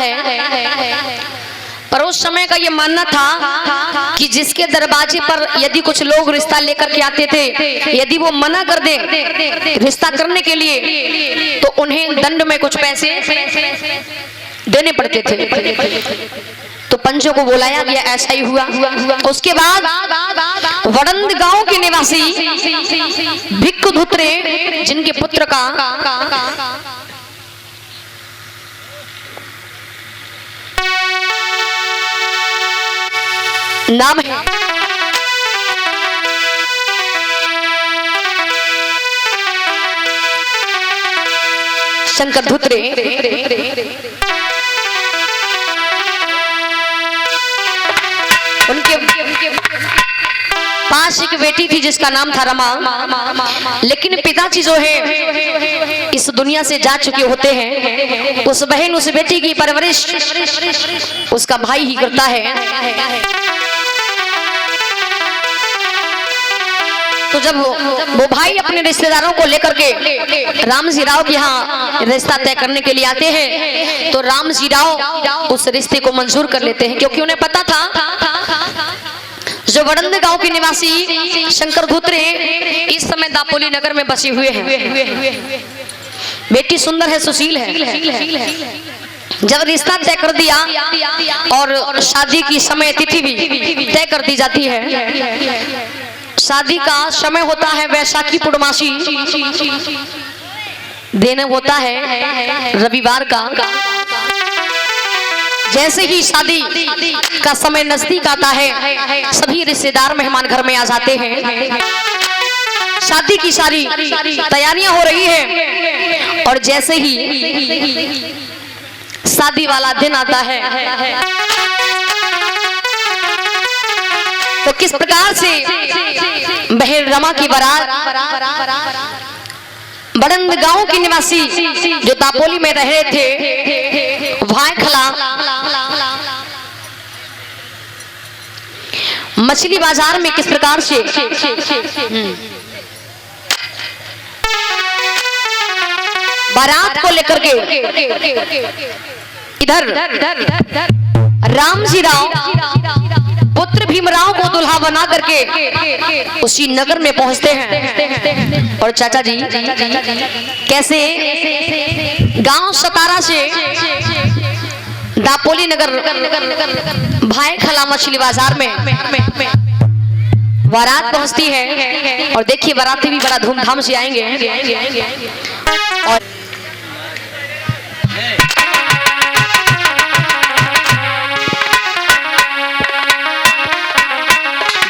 है। पर उस समय का ये मानना था कि जिसके दरवाजे पर यदि कुछ लोग रिश्ता लेकर के आते थे, यदि वो मना कर दे रिश्ता करने के लिए तो उन्हें दंड में कुछ पैसे देने पड़ते थे। तो पंचों को बुलाया गया, ऐसा ही हुआ। उसके बाद वड़ंद गांव के निवासी भिक्खु धुत्रे, जिनके पुत्र का नाम है शंकर धुत्रे, उनके पास एक बेटी थी जिसका नाम था रमा। लेकिन पिताजी जो है इस दुनिया से जा चुके होते हैं। उस बहन उस बेटी की परवरिश उसका भाई ही करता है। तो जब वो भाई अपने रिश्तेदारों को लेकर के रामजी राव के यहाँ रिश्ता तय करने के लिए आते हैं, तो रामजी राव उस रिश्ते को मंजूर कर लेते हैं, क्योंकि उन्हें पता था जो वड़ंद गांव के निवासी शंकर धुत्रे इस समय दापोली नगर में बसे हुए हैं। बेटी सुंदर है, सुशील है। जब रिश्ता तय कर दिया और शादी की समय तिथि भी तय कर दी जाती है। शादी का समय होता है वैशाखी पूर्णमासी, दिन होता है रविवार का। जैसे ही शादी का समय नजदीक आता है, सभी रिश्तेदार मेहमान घर में आ जाते हैं। शादी की सारी तैयारियां हो रही है और जैसे ही शादी वाला दिन आता है तो किस प्रकार से बहन रमा की बारात वड़ंद गांव के निवासी जो दापोली में रह रहे थे भायखला मछली बाजार में किस प्रकार से बारात को लेकर के इधर रामजी राव पुत्र भीमराव को दुल्हा बना करके उसी नगर में पहुंचते हैं। और चाचा जी कैसे गांव सतारा से दापोली नगर भायखला मछली बाजार में बारात पहुंचती है। और देखिए बाराती भी बड़ा धूमधाम से आएंगे। और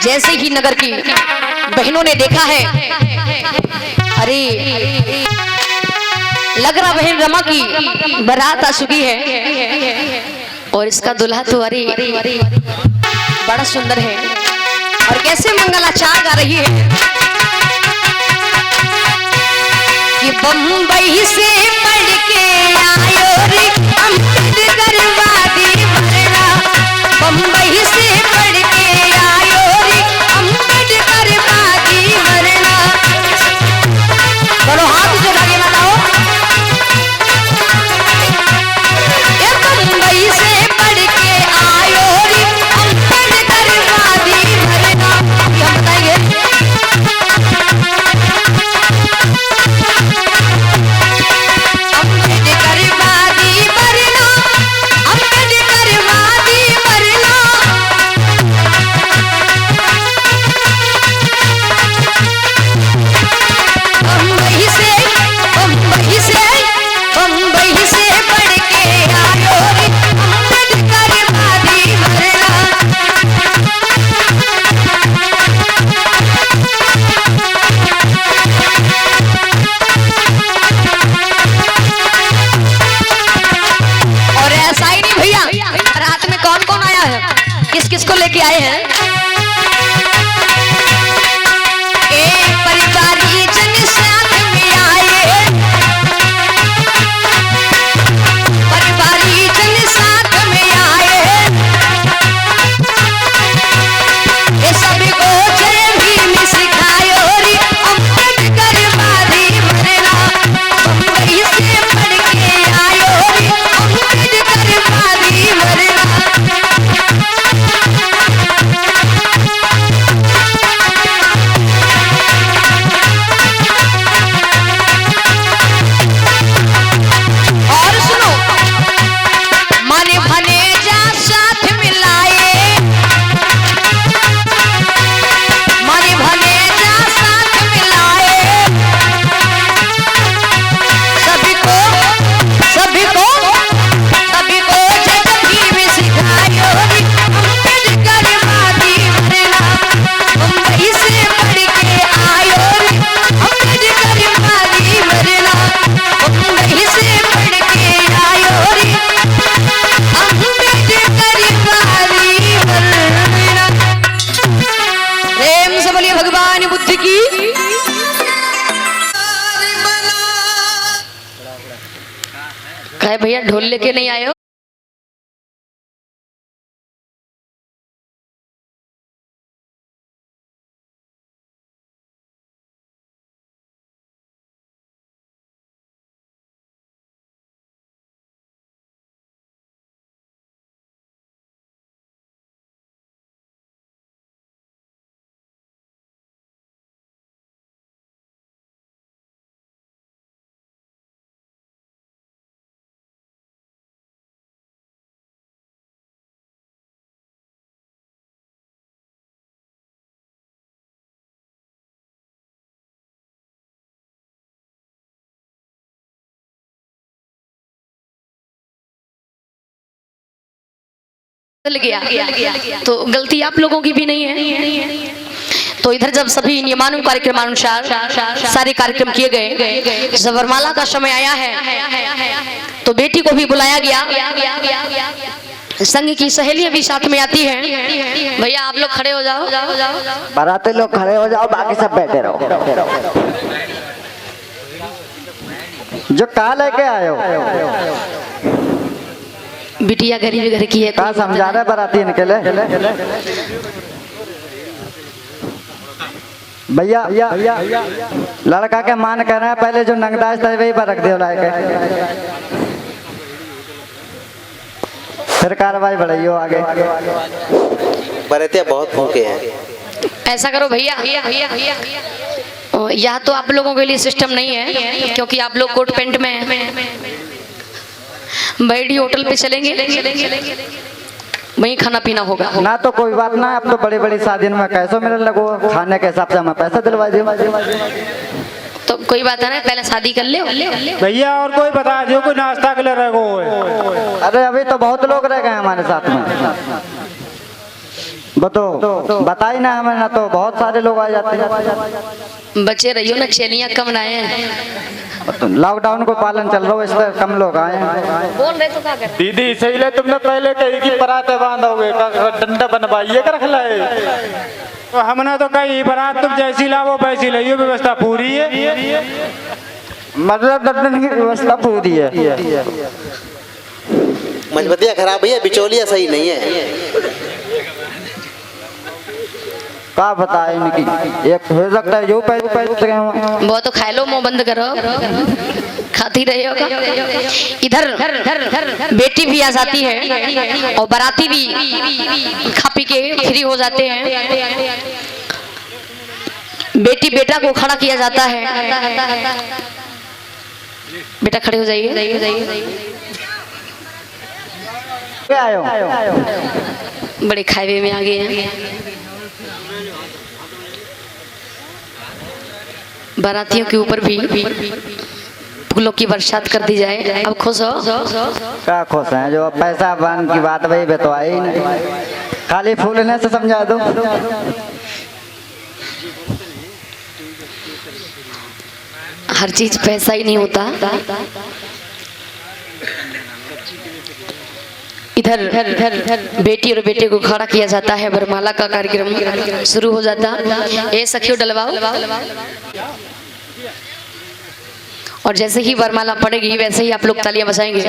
जैसे ही नगर की बहनों ने देखा है, अरे लग रहा बहन रमा की बारात आ चुकी है और इसका दूल्हा तो अरे बड़ा सुंदर है और कैसे मंगलाचार गा रही है कि बम्बई से पढ़ के आयो रे अम्बेडकर वादी भरना, बम्बई से पढ़ के आयो रे अम्बेडकर वादी भरना। बोलो हाथ जो लगे बताओ, ये बम्बई से पढ़ के आयो रे अम्बेडकर वादी भरना। क्या बताइए किसको लेके आए हैं? एक परिवारी जन साथ में आए, परिवारी जन साथ में आए, ये सभी को जय भीम सिखायो रे अम्बेडकर वादी भरना, बम्बई से पढ़ के आयो रे अम्बेडकर वादी लेके नहीं आए हो? चल गया तो गलती आप लोगों की भी नहीं है। तो इधर जब सभी नियमानुसार कार्यक्रमानुसार सारे कार्यक्रम किए गए, जब वरमाला का समय आया है तो बेटी को भी बुलाया गया, संग की सहेलियां भी साथ में आती हैं। भैया आप लोग खड़े हो जाओ, बाराती लोग खड़े हो जाओ, बाकी सब बैठे रहो। जो कहा लेके आए हो? बिटिया गरीबी घर की है। कहा समझा रहे बाराती निकले? भैया लड़का के मान कर रहे हैं, पहले जो नंगदाज था वही पर रख दो लाके, फिर कार्रवाई बढ़ाइयो आगे। बरातियां बहुत भूखे हैं। ऐसा करो भैया, यह तो आप लोगों के लिए सिस्टम नहीं है, क्योंकि आप लोग कोट पैंट में हैं। बैठी होटल पे चलेंगे, वहीं खाना पीना होगा ना। तो कोई बात ना, अब तो बड़ी बड़ी शादियों में कैसो मिलने लगो, खाने के हिसाब से हमें पैसा दिलवा दो। तो कोई बात है, पहले शादी कर ले भैया, और कोई बता दो कोई नाश्ता के लिए रह गो। अरे अभी तो बहुत लोग रह गए हमारे साथ में, बताई ना हमें, ना तो बहुत सारे लोग आ जाते हैं। बचे रहियो ना, चेलियां कम आए हैं। लॉकडाउन को पालन चल रहा है, इसलिए कम लोग आए हैं। बोल रहे तो क्या कर? दीदी सही ले, तुमने पहले कही कि पराते बांधोगे, डंडा बनवाइए कर रख लाए। तो हमने तो कही बारात तुम जैसी लाओ वैसी लाइयो, व्यवस्था पूरी है। मतलब डंडन की व्यवस्था पूरी है। मजबतियाँ खराब है, बिचौलिया सही नहीं है। क्या बताए इनकी, एक हो सकता है जो पैसे वो तो खा लो, मुंह बंद करो, खाती रहे होगा। इधर बेटी भी आ जाती है और बाराती भी खा पी के फ्री हो जाते हैं। बेटी बेटा को खड़ा किया जाता है। बेटा खड़े हो जाइए। बड़े खाए में आ गए हैं। बारातियों के ऊपर भी फूलों की बरसात कर दी जाए। अब खुश हो? क्या खुश हैं? जो पैसा बन की बात वही बतवाई ही नहीं, खाली फूलने से समझा दो। हर चीज पैसा ही नहीं होता। इधर बेटी और बेटे को खड़ा किया जाता है, वरमाला का कार्यक्रम शुरू हो जाता है। ए सखियों डलवाओ। और जैसे ही वरमाला पड़ेगी वैसे ही आप लोग तालियां बजाएंगे।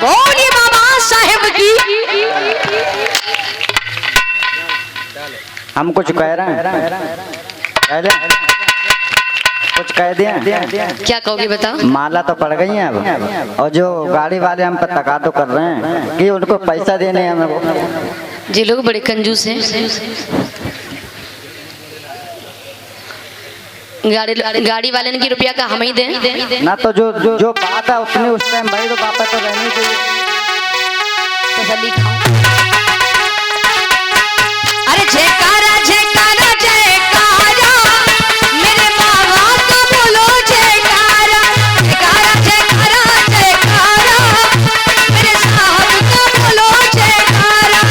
बोलिए बाबा साहेब की। हम कुछ कह रहे हैं, कुछ कह दिए। क्या कहोगे बताओ? माला तो पड़ गई है अब, और जो गाड़ी वाले हम पर तकादो कर रहे हैं कि उनको पैसा देने हैं हमें। जी लोग बड़े कंजूस हैं। गाड़ी वाले ने की रुपया का हम ही दें ना। तो जो बात है उतनी उस टाइम भाई तो बात तो रहनी चाहिए। अरे जयकारा जयकारा जयकारा, मेरे बाबा का बोलो जयकारा। जयकारा जयकारा जयकारा, मेरे साहब का बोलो जयकारा।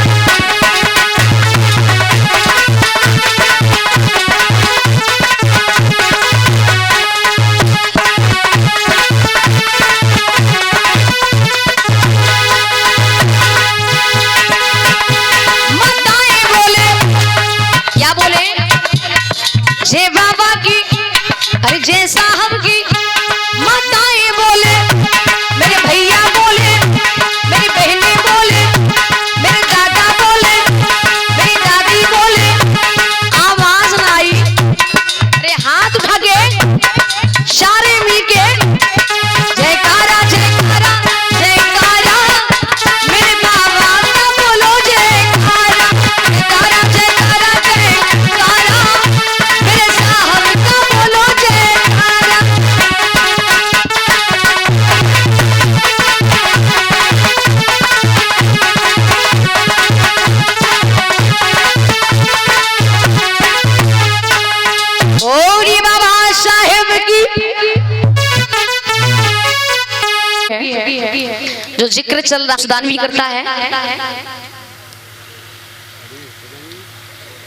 माताएं बोले साहब की माताएं बोले, मेरे भैया बोले, मेरी बहनें बोले, मेरे दादा बोले, मेरी दादी बोले, आवाज ना आई। अरे हाथ उठा के सारे मिलके जयकारा जयकारा जयकारा, मेरे बाबा का बोलो जयकारा, जयकारा जयकारा जयकारा, मेरे साहब का बोलो जयकारा। ओरी बाबा साहेब की जो जिक्र चल रहा सुदान भी करता है।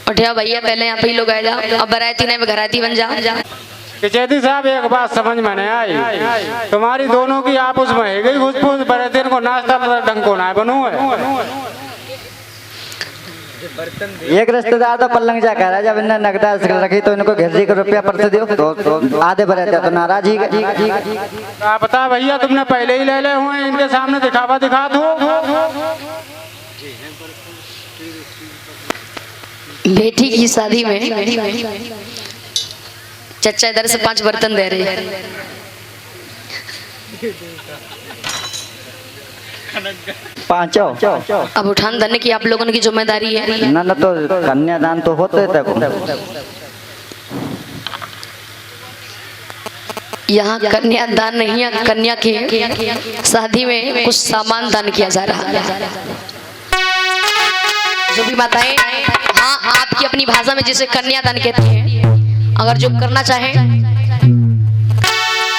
उठिया भैया पहले यहाँ पे ही लोग आ जाओ, अब बराती नहीं घराती बन जाओ। चेती साहब एक बात समझ में नहीं आई, तुम्हारी दोनों की आपस में है गई घुसफुस, बराती को नाश्ता ढंग को ना बनू है। एक रिश्तेदार तो पलंग जा कह रहा है, जब इन्हें नगदा रखी तो इनको घेर को रुपया परसे दो, तो आधे बराती तो नाराज ही क्या पता भैया, तुमने पहले ही ले हुए हैं, इनके सामने दिखावा दिखा दो। बेटी की शादी में चचा इधर से 5 बर्तन दे रहे हैं। पांचों अब उठान धरने की आप लोगों की जिम्मेदारी है। ना तो कन्यादान तो होते तक यहाँ कन्यादान नहीं है, कन्या की शादी में कुछ सामान दान किया जा रहा है। जो भी माताएं हाँ आपकी अपनी भाषा में जिसे कन्यादान कहते हैं, अगर जो करना चाहे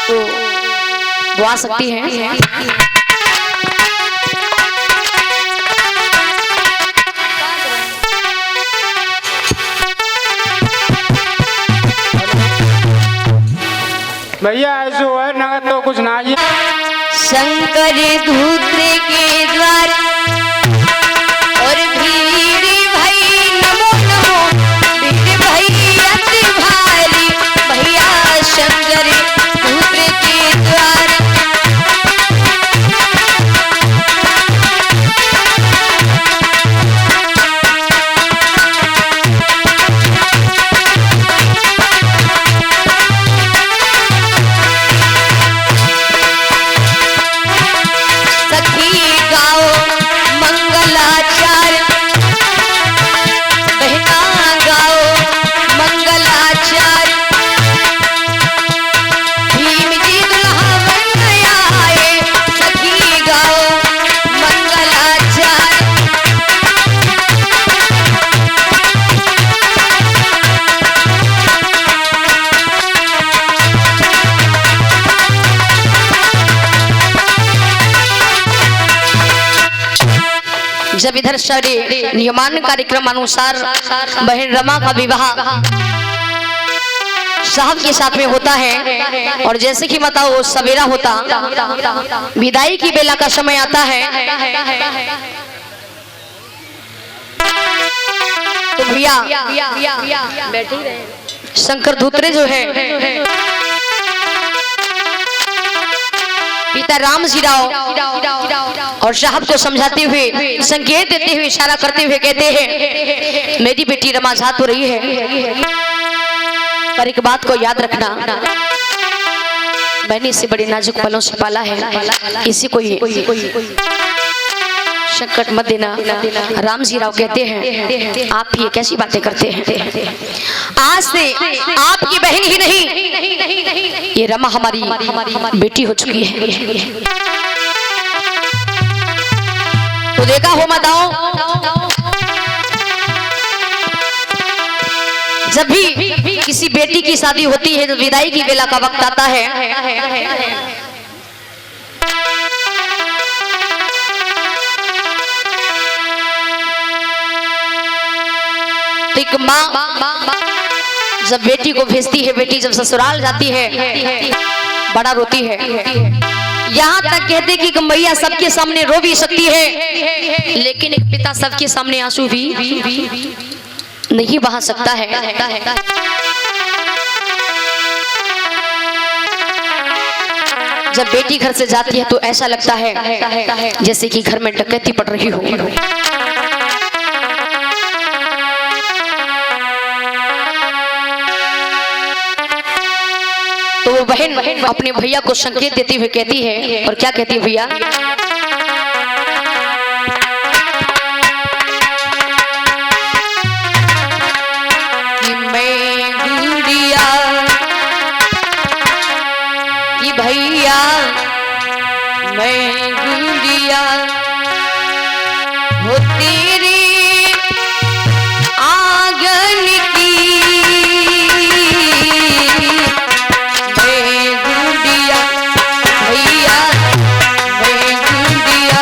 तो वो आ सकती हैं। भैया ऐसे है नगद तो कुछ ना ही। शंकर धूत्र के द्वार और भीड़ भाई नमो नमो, भीड़ भाई अति भारी, भैया शंकर धूत्र के द्वार। जब इधर सारे नियमान कार्यक्रम अनुसार बहन रमा का विवाह साहब के साथ में होता है, और जैसे कि बताओ सवेरा होता, विदाई की बेला का समय आता है, तो भैया शंकर धूत्रे जो है पिता राम जी राव और साहब को समझाते हुए, संकेत देते हुए, इशारा करते हुए कहते हैं, मेरी बेटी रमा जा तो रही है, पर एक बात को याद रखना, मैंने इसे बड़े नाजुक पलों से पाला है, इसी को संकट मत देना। राम जी राव कहते हैं, आप ये कैसी बातें करते हैं, आज से आपकी बहन ही नहीं, ये रमा हमारी बेटी हो चुकी है। तो देखा हो माताओं, जब भी किसी बेटी की शादी होती है, तो विदाई की बेला का वक्त आता है, एक माँ जब बेटी को भेजती है, बेटी जब ससुराल जाती है बड़ा रोती है, यहाँ तक कहते कि मैया सबके सामने रो भी सकती है, लेकिन एक पिता सबके सामने आंसू भी नहीं बहा सकता है। जब बेटी घर से जाती है तो ऐसा लगता है जैसे कि घर में डकैती पड़ रही हो। तो वो बहन अपने भैया को संकेत देती हुए कहती है, और क्या कहती है भैया? कि मैं गुड़िया कि भैया मैं गुड़िया वो तेरे आंगन की, मैं गुड़िया भैया मैं गुड़िया।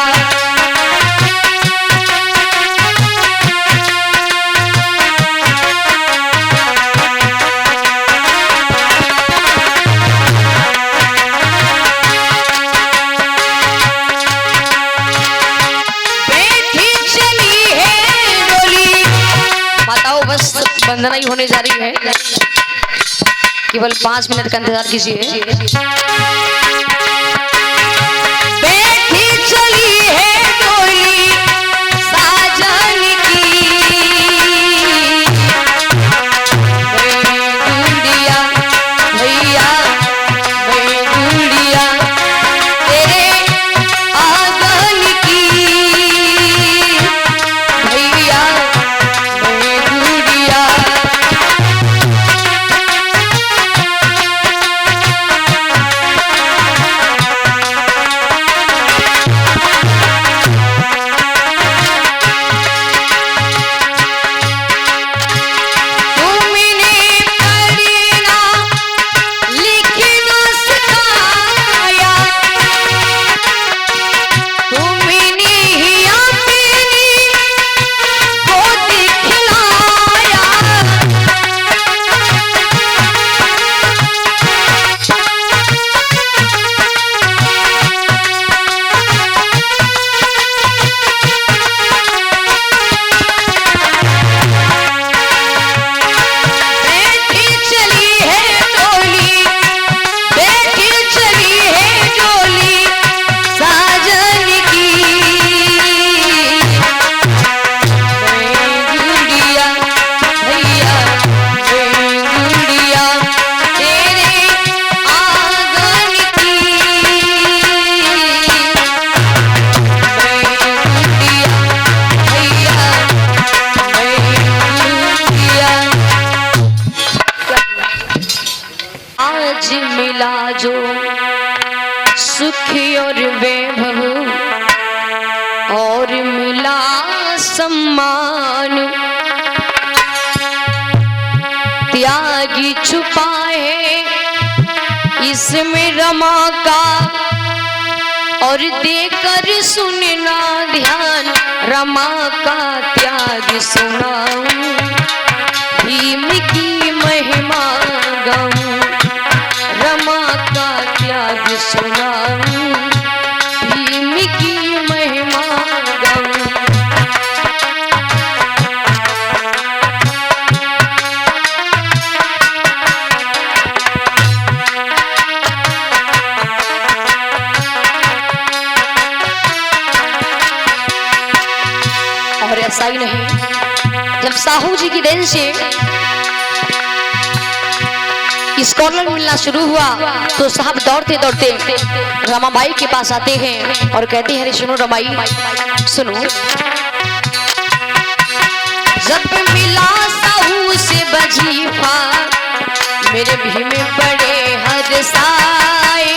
बस वंदना ही होने जा रही है, केवल 5 मिनट का इंतजार कीजिए। बैठी चली है डोली साजन की, मैं गुड़िया भैया मैं गुड़िया तेरे आंगन की, भैया मिला जो सुख और वैभव और मिला सम्मान, त्यागी छुपा है इसमें रमा का, और देकर सुनना ध्यान रमा का त्याग सुनाऊं, भीम की महिमा गाऊं, रमा का त्याग सुनाऊं, भीम की महिमा गाऊं। और ऐसा ही नहीं, जब साहू जी की देन से स्कॉलर मिलना शुरू हुआ तो साहब दौड़ते दौड़ते रमाबाई के पास आते हैं और कहते हैं, अरे सुनो रमाई सुनो, जब मिला साहू से वजीफा मेरे भी में बड़े हर्षाए,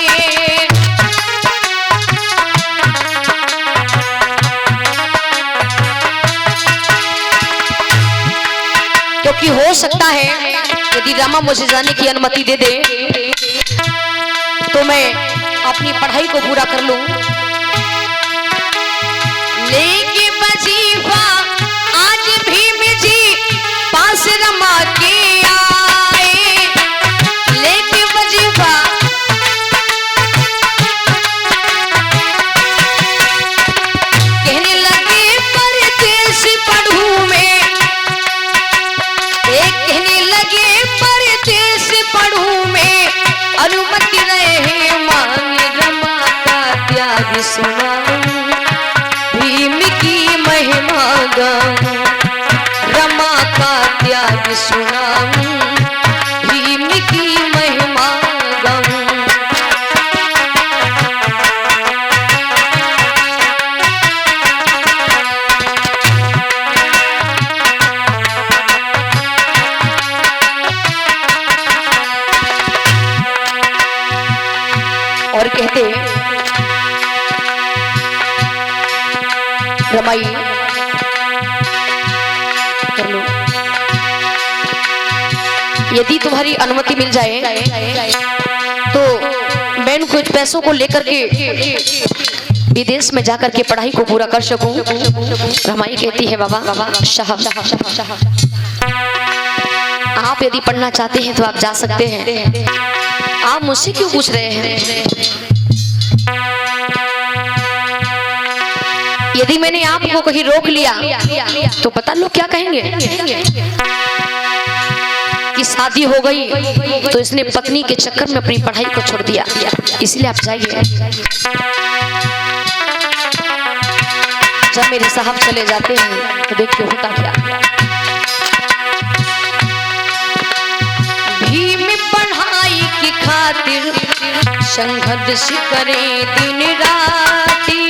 क्योंकि हो सकता है यदि रमा मुझे जाने की अनुमति दे दे तो मैं अपनी पढ़ाई को पूरा कर लूं। लेके वजीफा आज भीम जी पास रमा के आए, लेके वजीफा कहने लगे परदेश पढ़ूं मैं, एक कहने लगे परदेश पढ़ूं मैं, अनुमति रहे मांगे त्याग सुनाऊं, भीम की महिमा गाऊं, रमा का त्याग सुनाऊं, भीम की महिमा गाऊं। और कहते रमाई कर लो, यदि तुम्हारी अनुमति मिल जाए तो मैं कुछ पैसों को लेकर के विदेश में जाकर के पढ़ाई को पूरा कर सकूं। रमाई कहती है बाबा साहब, आप यदि पढ़ना चाहते हैं तो आप जा सकते हैं, आप मुझसे क्यों पूछ रहे हैं? यदि मैंने आपको कहीं रोक लिया तो पता लोग क्या कहेंगे कि शादी हो गई तो इसने पत्नी के चक्कर में अपनी पढ़ाई को छोड़ दिया। इसलिए आप जाइए। जब मेरे साहब चले जाते हैं तो देखिए होता क्या। भीम पढ़ाई की खातिर संघर्ष करे दिन राती,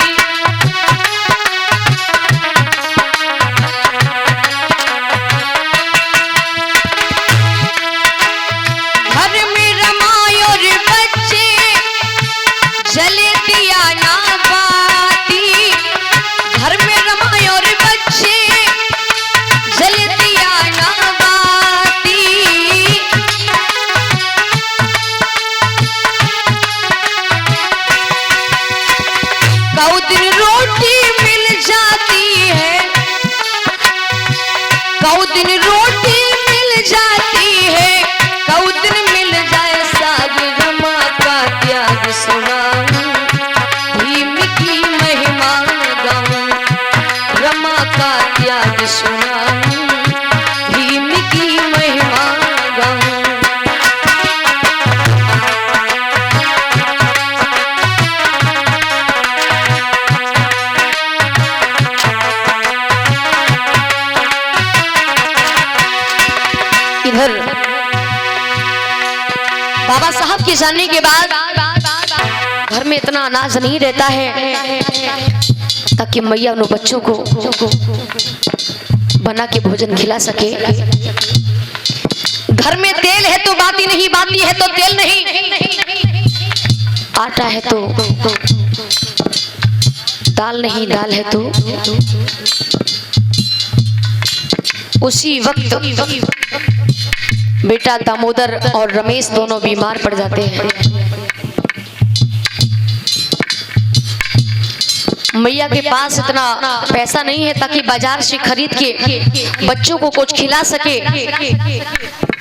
घर में रमाई और बच्चे जले दिया ना बाती, घर में रमाई और बच्चे जले दिया ना बाती। कौ दिन रोटी मिल जाती है, कौ दिन रोटी मिल जाती है, कौ दिन मिल जाए साग, रमा का त्याग सुनाऊं, भीम की महिमा गाऊं, रमा का त्याग सुनाऊं, भीम की महिमा गाऊं। इधर बाबा साहब के जाने के बाद घर में इतना अनाज नहीं रहता है ताकि मैया उन बच्चों को बना के भोजन खिला सके। घर में तेल है तो बाती नहीं, बाती है तो तेल नहीं, आटा है तो दाल नहीं, दाल है तो। उसी वक्त बेटा दामोदर और रमेश दोनों बीमार पड़ जाते हैं। मैया के पास इतना पैसा नहीं है ताकि बाजार से खरीद के बच्चों को कुछ खिला सके,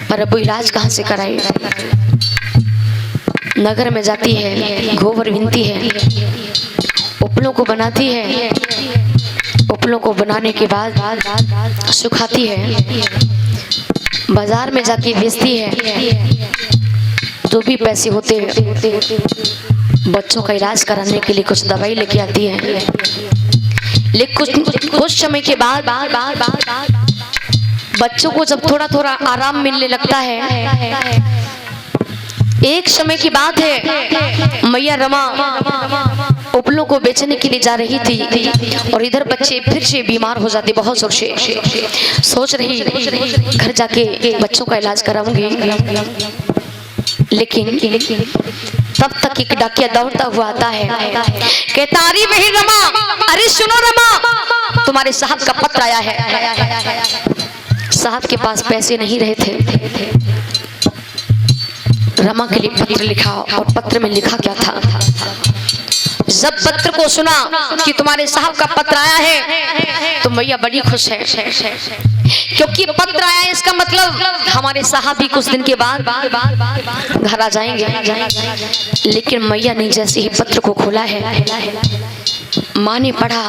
पर अब इलाज कहाँ से कराए। नगर में जाती है, गोबर विनती है, उपलों को बनाती है, उपलों को बनाने के बाद सुखाती है, बाजार में जाके बेचती है। जो भी पैसे होते हैं बच्चों का इलाज कराने के लिए कुछ दवाई लेके आती है। लेकिन कुछ समय के बाद बच्चों को जब थोड़ा थोड़ा आराम मिलने लगता है, एक समय की बात है मैया रमा उपलों को बेचने के लिए जा रही थी और इधर बच्चे फिर से बीमार हो जाते बहुत जोर से। सोच रही घर जाके बच्चों का इलाज कराऊंगी, लेकिन तब तक एक डाकिया दौड़ता हुआ आता है, कहता अरे बहन रमा, अरे सुनो रमा, तुम्हारे साहब का पत्र आया है। साहब के पास पैसे नहीं रहे थे। रमा के लिए पत्र लिखा और पत्र में लिखा क्या था। जब पत्र को सुना कि तुम्हारे साहब का पत्र आया है तो मैया बड़ी खुश है, क्योंकि पत्र आया है इसका मतलब हमारे साहब भी कुछ दिन के बाद घर आ जाएंगे। लेकिन मैया ने जैसे ही पत्र को खोला है, माँ ने पढ़ा,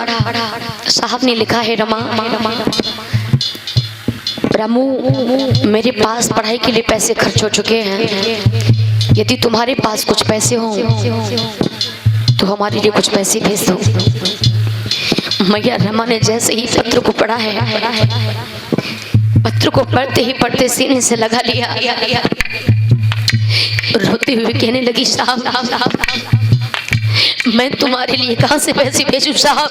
साहब ने लिखा है रमा रामू, मेरे पास पढ़ाई के लिए पैसे खर्च हो चुके हैं। यदि तुम्हारे पास कुछ पैसे हों तो हमारे लिए कुछ पैसे भेज दो। मैया रमा ने जैसे ही पत्र को पढ़ा है, पत्र को पढ़ते ही पढ़ते सीने से लगा लिया, रोते हुए कहने लगी, साहब मैं तुम्हारे लिए कहां से पैसे भेजूं साहब,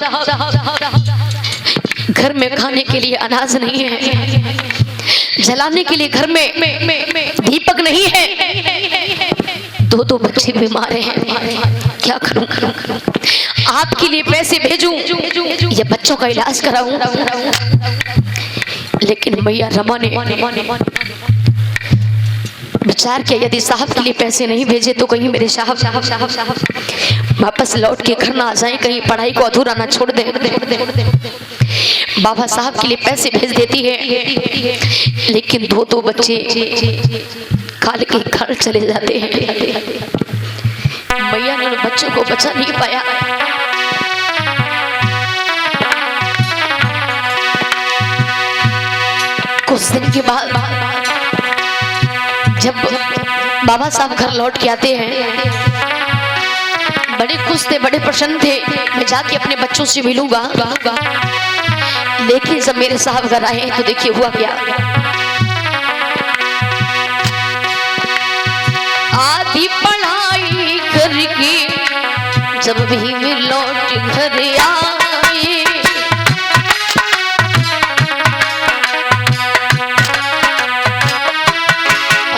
घर में खाने के लिए अनाज नहीं है, जलाने के लिए घर में दीपक नहीं है, दो बच्चे बीमार हैं, क्या करूं? आपके लिए पैसे भेजूं या बच्चों का इलाज कराऊं? लेकिन मैया रमा ने विचार किया, यदि साहब के लिए पैसे नहीं भेजे तो कहीं मेरे साहब वापस लौट के घर ना आ जाए, कहीं पढ़ाई को अधूरा ना छोड़ दे। बाबा साहब के लिए पैसे भेज देती है, लेकिन दो बच्चे खाल के घर चले जाते हैं। मैया ने बच्चों को बचा नहीं पाया। कुछ दिन के बाद जब बाबा साहब घर लौट के आते हैं, बड़े खुश थे, बड़े प्रसन्न थे, मैं जाके अपने बच्चों से मिलूंगा। लेकिन जब मेरे साहब घर आए तो देखिए हुआ क्या। आधी पढ़ाई करके जब भी मैं लौट घर आए,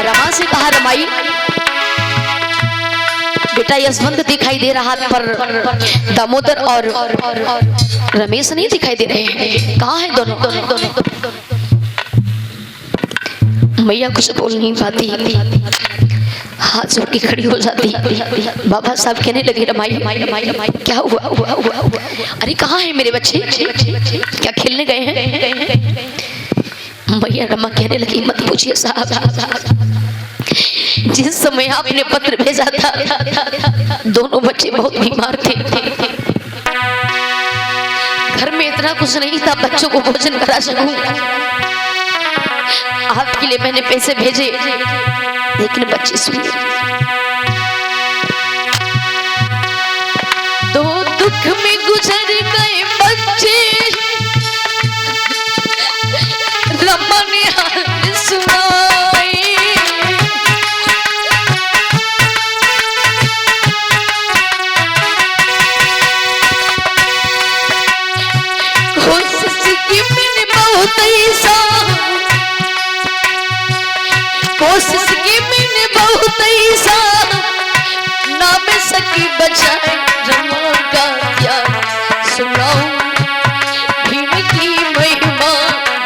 रमा से कहा, रमाई बेटा यशवंत दिखाई दे रहा पर दामोदर और रमेश नहीं दिखाई दे रहे हैं, कहाँ है दोनों? मैया कुछ बोल नहीं पाती, हाथ जोड़ के खड़ी हो जाती। बाबा साहब कहने लगे, रमाई क्या हुआ? अरे कहाँ है मेरे बच्चे? क्या खेलने गए हैं? मैया रमा कहने लगी, मत पूछिए साहब, जिस समय आपने पत्र भेजा था दोनों बच्चे बहुत बीमार थे, घर में इतना कुछ नहीं था बच्चों को भोजन करा सकूं। आपके लिए मैंने पैसे भेजे, लेकिन बच्चे सुनिए, तो दुख में गुजर गए बच्चे, रमा ने हाल सुनाए। कोशिश की मैंने बहुत ऐसा, ना मैं सकी बचाए रमा का क्या सुनाऊं, भीम की महिमा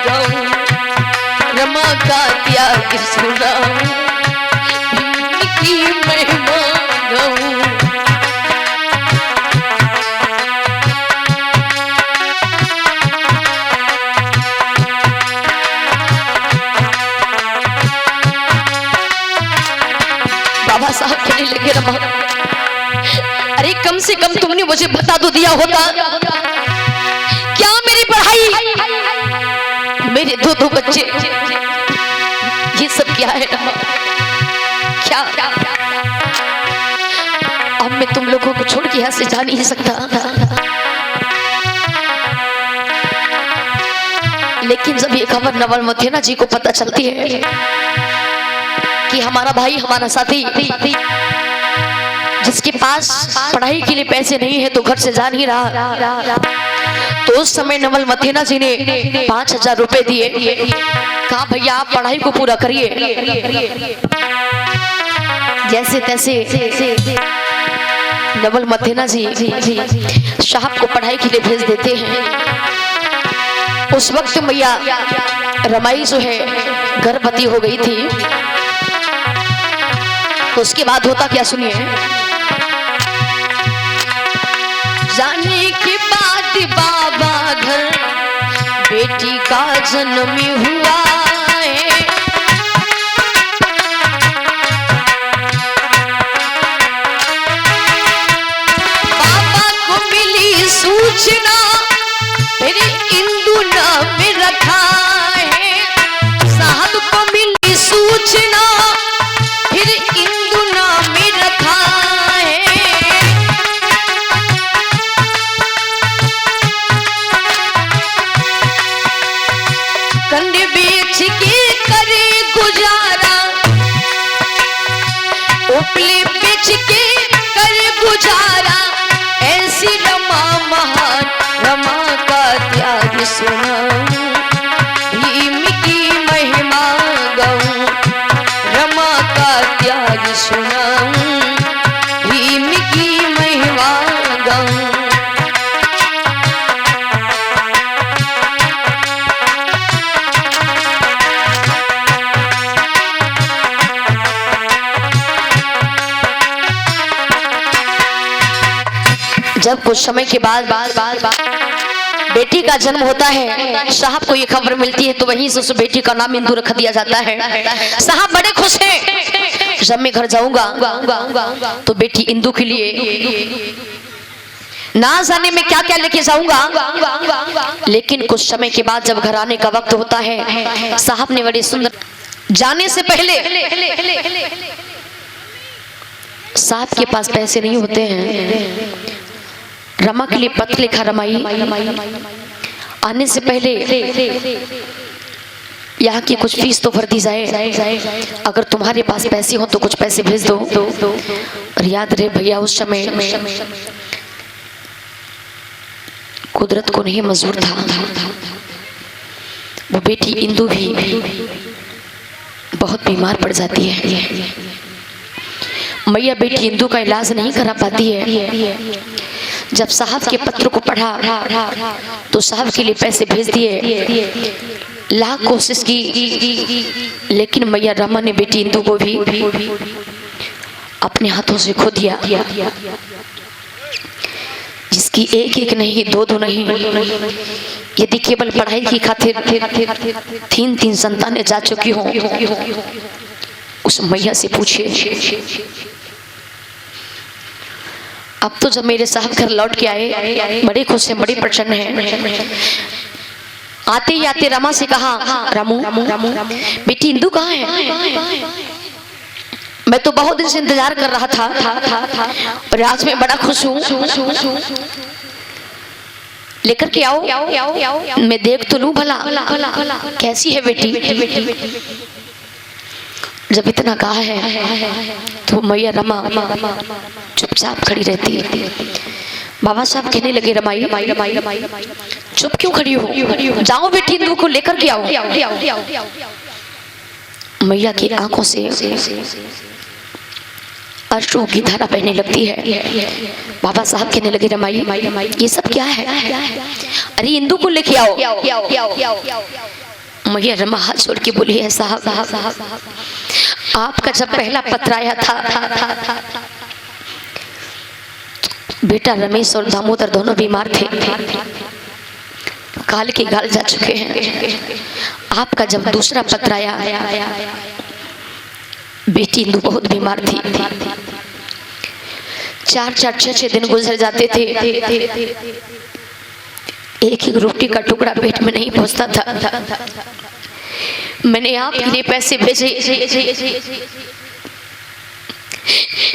गाऊं, रमा का त्याग सुनाऊं, भीम की महिमा गाऊं। बाबा साहब कहने लगे, रमा अरे कम से कम तुमने मुझे बता तो दिया होता, क्या मेरी पढ़ाई, मेरे दो बच्चे, ये सब क्या है रमा? क्या अब मैं तुम लोगों को छोड़ के यहाँ से जा नहीं सकता। लेकिन जब ये खबर नवल मथेना जी को पता चलती है कि हमारा भाई, हमारा साथी, जिसके पास पढ़ाई के लिए पैसे नहीं है तो घर से जा नहीं रहा, तो उस समय नवल मथेना जी ने 5000 रुपए दिए, कहा भैया आप पढ़ाई को पूरा करिए। जैसे तैसे नवल मथेना जी साहब को पढ़ाई के लिए भेज देते हैं। उस वक्त मैया रमाई जो है गर्भवती हो गई थी। तो उसके बाद होता क्या सुनिए। जाने के बाद बाबा घर बेटी का जन्म हुआ है। बाबा को मिली सूचना मेरे इंदु नाम रखा है। साहब को मिली सूचना फिर इंदु नाम रखा है। बेच के कर गुजारा, ऐसी रमा महान रमा का त्याग सुनाऊं, भीम की महिमा गाऊं, रमा का त्याग सुनाऊं, भीम की महिमा गाऊं। जब कुछ समय के बाद बेटी का जन्म होता है, साहब को ये खबर मिलती है तो वहीं से उस बेटी का नाम इंदू रख दिया जाता है। साहब बड़े खुश हैं, जब मैं घर जाऊंगा तो बेटी इंदू के लिए ना जाने में क्या क्या लेके जाऊंगा। लेकिन कुछ समय के बाद जब घर आने का वक्त होता है, साहब ने बड़े सुंदर, जाने से पहले साहब के पास पैसे नहीं होते हैं, रमा के लिए पत्र लिखा, रमाई आने से पहले यहाँ की कुछ फीस तो भर दी जाए, अगर तुम्हारे पास पैसे हो तो कुछ पैसे भेज दो। और याद रहे भैया, उस समय कुदरत को नहीं मंजूर था, वो बेटी इंदू भी बहुत बीमार पड़ जाती है। मैया बेटी इंदू का इलाज नहीं करा पाती है। जब साहब के पत्र को पढ़ा तो साहब के लिए पैसे भेज दिए, लाख कोशिश की, लेकिन मैया रमा ने बेटी इंदू को भी अपने हाथों से खो दिया। जिसकी एक एक नहीं, दो दो नहीं, यदि केवल पढ़ाई की खातिर तीन तीन संतानें जा चुकी हों, उस मैया से पूछिए। अब तो जब मेरे साहब घर लौट के आए, बड़े खुश हैं, बड़े प्रसन्न हैं। आते ही आते रमा से कहा, रामू बेटी इंदू कहाँ है? मैं तो बहुत दिन से इंतजार कर रहा था और आज मैं बड़ा खुश हूँ, लेकर के आओ, मैं देख तो लूं भला कैसी है बेटी। जब इतना कहा है तो मैया रमा चुपचाप खड़ी रहती है। बाबा साहब कहने लगे, रमाई चुप क्यों खड़ी हो, जाओ बेटी इंदू को लेकर के आओ। मैया की आंखों से अश्रु की धारा बहने लगती है। बाबा साहब कहने लगे, रमाई ये सब क्या है? अरे इंदू को लेके आओ। मैया रमा हाथ छोड़ के बोली है, साहब आपका जब पहला पत्र आया था बेटा रमेश और दामोदर दोनों बीमार थे, काल के गाल जा चुके हैं। आपका जब दूसरा पत्र आया, बेटी इंदू बहुत बीमार थी, 4-4 6-6 दिन गुजर जाते थे, एक एक रोटी का टुकड़ा पेट में नहीं पहुंचता था। मैंने आपके लिए पैसे भेजे,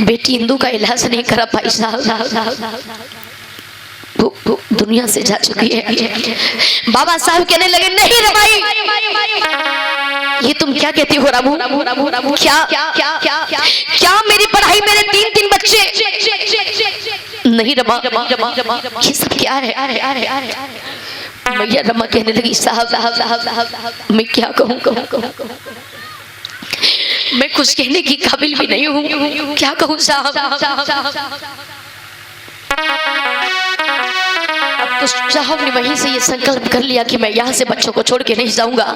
बेटी इंदू का इलाज नहीं करा पाई साहब, वो दुनिया से जा चुकी है। बाबा साहब कहने लगे, नहीं रमाई, ये तुम क्या कहती हो रामू? क्या मेरी पढ़ाई, मेरे 3-3 बच्चे? नहीं रमा, ये सब क्या है? मैया रमा कहने लगी, साहब मैं क्या कहूँ, मैं कुछ कहने की काबिल भी नहीं हूँ, क्या कहूँ साहब। अब तो साहब ने वहीं से ये संकल्प कर लिया कि मैं यहाँ से बच्चों को छोड़ के नहीं जाऊंगा।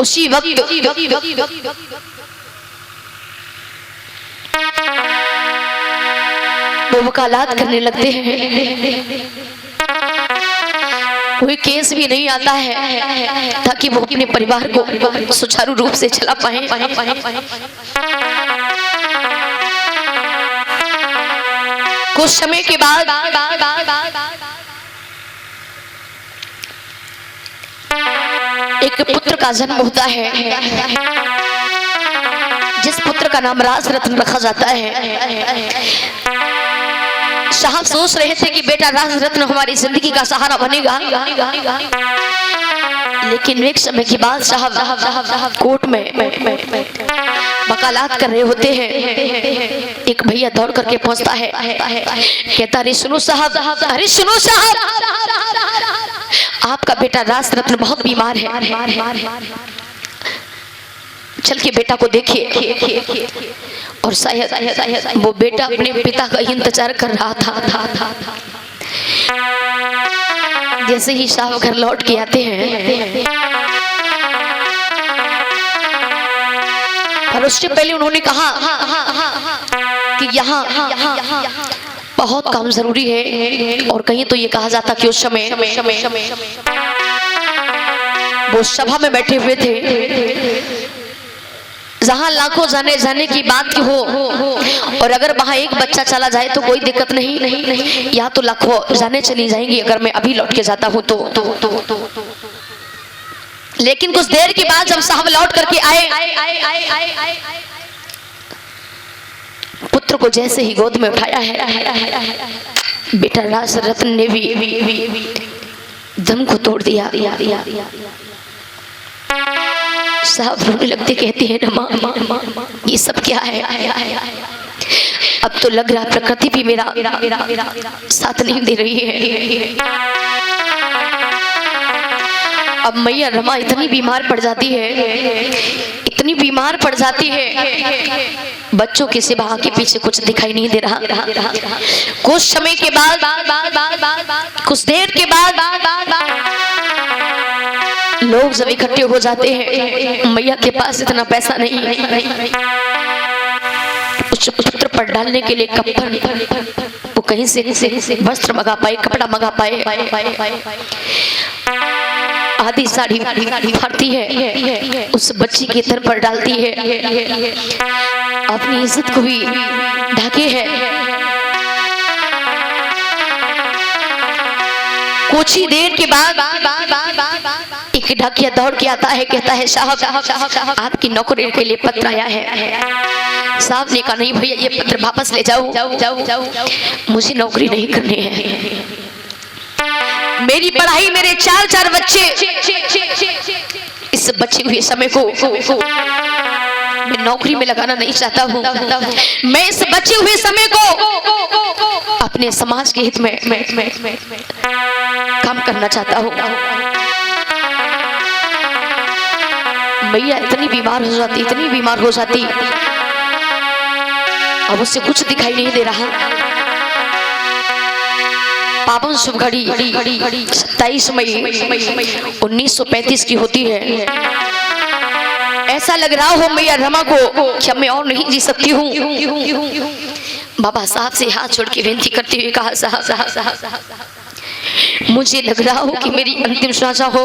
उसी वक्त वो वकालत करने लगते हैं, कोई केस भी नहीं आता है ताकि वो अपने परिवार को सुचारू रूप से चला पाए। कुछ समय के बाद एक पुत्र का जन्म होता है, जिस पुत्र का नाम राज रत्न रखा जाता है। साहब सोच रहे थे कि बेटा राज रत्न हमारी जिंदगी का सहारा बनेगा, लेकिन एक समय के बाद साहब कोर्ट में वकालत कर रहे होते हैं। एक भैया दौड़ करके पहुंचता है, कहता अरे सुनो साहब, अरे सुनो साहब, आपका बेटा राज रत्न बहुत बीमार है, चल के बेटा को देखिए। और शायद वो बेटा अपने पिता का इंतजार कर रहा था। जैसे ही साहब घर लौट के आते हैं, पर उससे पहले उन्होंने कहा कि यहाँ बहुत काम जरूरी है। और कहीं तो ये कहा जाता कि उस समय वो सभा में बैठे हुए थे जहाँ लाखों जाने की बात की हो, और अगर वहाँ एक बच्चा चला जाए तो कोई दिक्कत नहीं, या तो लाखों जाने चली जाएंगी अगर मैं अभी लौट के जाता हूँ तो। लेकिन कुछ देर के बाद जब साहब लौट करके आए, पुत्र को जैसे ही गोद में उठाया है, बेटा राज रत्न ने भी दम को तोड़ दिया। साहब रोने लगते, कहते हैं ना माँ ये सब क्या है। अब तो लग रहा प्रकृति भी मेरा साथ नहीं दे रही है। अब मैया रमा इतनी बीमार पड़ जाती है, बच्चों के सिवा आगे पीछे कुछ दिखाई नहीं दे रहा। कुछ समय के बाद, कुछ देर के बाद लोग जब इकट्ठे हो जाते हैं। मैया के पास इतना पैसा नहीं है पुत्र पर डालने के लिए कपड़ा, वो कहीं से वस्त्र मंगा पाए, कपड़ा मंगा पाए। आधी साड़ी फाड़ती है, उस बच्ची के तन पर डालती है, अपनी इज्जत को भी ढके है। कुछ ही देर के बाद एक ढाकिया दौड़ के आता है, कहता है साहब आपकी नौकरी के लिए पत्र आया है। साहब ने कहा नहीं भैया ये पत्र वापस ले जाओ, मुझे नौकरी नहीं करनी है। मेरी पढ़ाई, मेरे चार बच्चे, इस बचे हुए समय को मैं नौकरी में लगाना नहीं चाहता हूँ। मैं इस बचे हुए समय को अपने समाज के हित में काम करना चाहता हूँ। मैया इतनी बीमार हो जाती, अब उससे कुछ दिखाई नहीं दे रहा। पावन शुभ घड़ी 27 मई 1935 की होती है। ऐसा लग रहा हो मैया रमा को कि मैं और नहीं जी सकती हूँ। बाबा साहब से हाथ छोड़ के विनती करती हुई कहा साहब मुझे लग रहा हो कि मेरी अंतिम श्वास हो।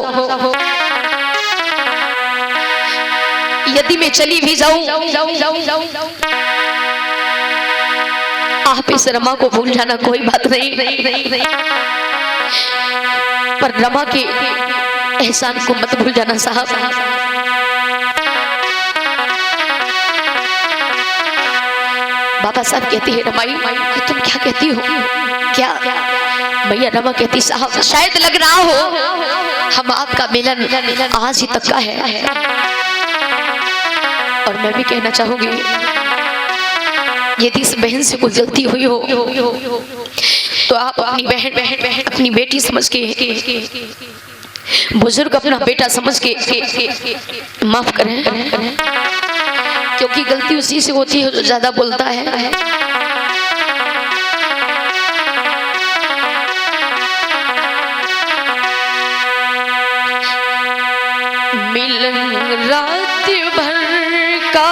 यदि मैं चली भी जाऊं, आप इस रमा को भूल जाना, कोई बात नहीं, पर रमा के एहसान को मत भूल जाना साहब। बाबा साहब कहते हैं रमाई तुम क्या कहती हो, क्या? भैया रमा कहती साहब शायद लग रहा हो हम आपका मिलन आज ही तक का है। और मैं भी कहना चाहूंगी यदि इस बहन से कोई गलती हुई हो तो आप अपनी बहन अपनी बेटी समझ के, बुजुर्ग अपना बेटा समझ के माफ करें, क्योंकि गलती उसी से होती है जो ज्यादा बोलता है। मिलन रात भर का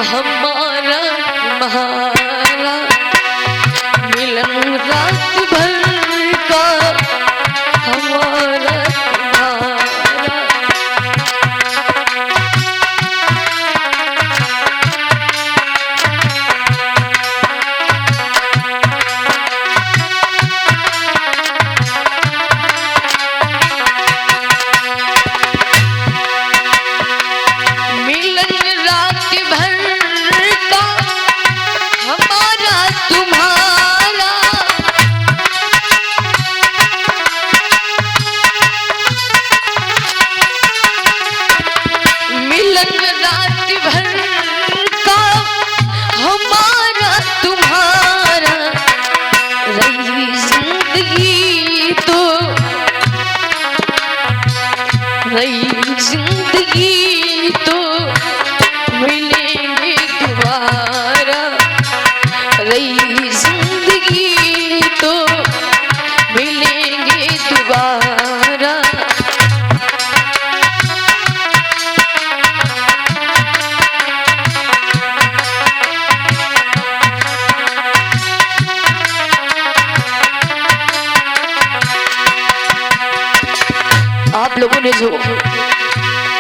हमारा तुम्हारा, मिलन रात भर का हमारा तुम्हारा। जिंदगी तो मिलेंगे दोबारा, रही जिंदगी तो मिलेंगे दोबारा। आप लोगों ने जो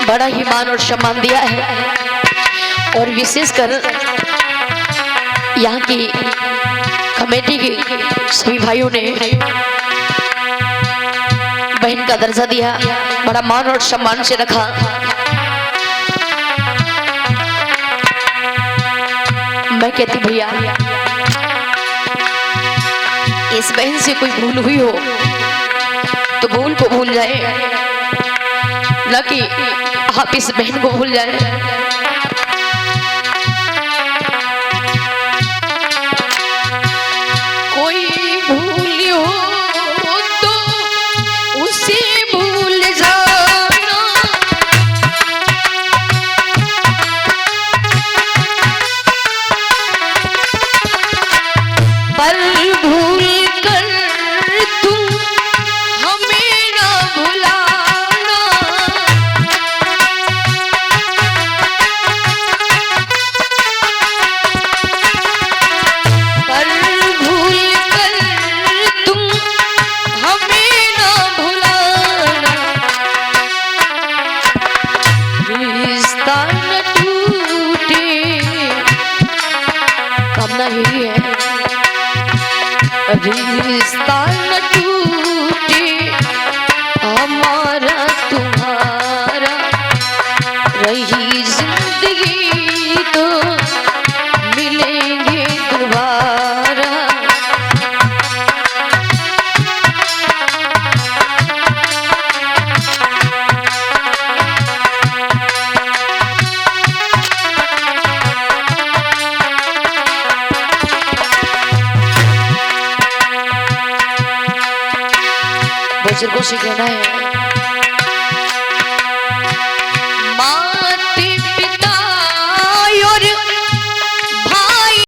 बड़ा ही मान और सम्मान दिया है, और विशेषकर यहाँ की कमेटी के सभी भाइयों ने बहन का दर्जा दिया, बड़ा मान और सम्मान से रखा। मैं कहती भैया, इस बहन से कोई भूल हुई हो तो भूल को भूल जाए, न कि आप इस बहन को भूल जाए। कोई भूल हो तो उसे भूल जाना, पर भूल कर तुम हमें ना भुलाना। पर भूल कर तुम हमें ना भुलाना, रिश्ता न टूटे, कामना यही है, रिश्ता न टूटे हमारा तुम्हारा, रही जिंदगी तो मिलेंगे दोबारा। बुजुर्गों से कहना है,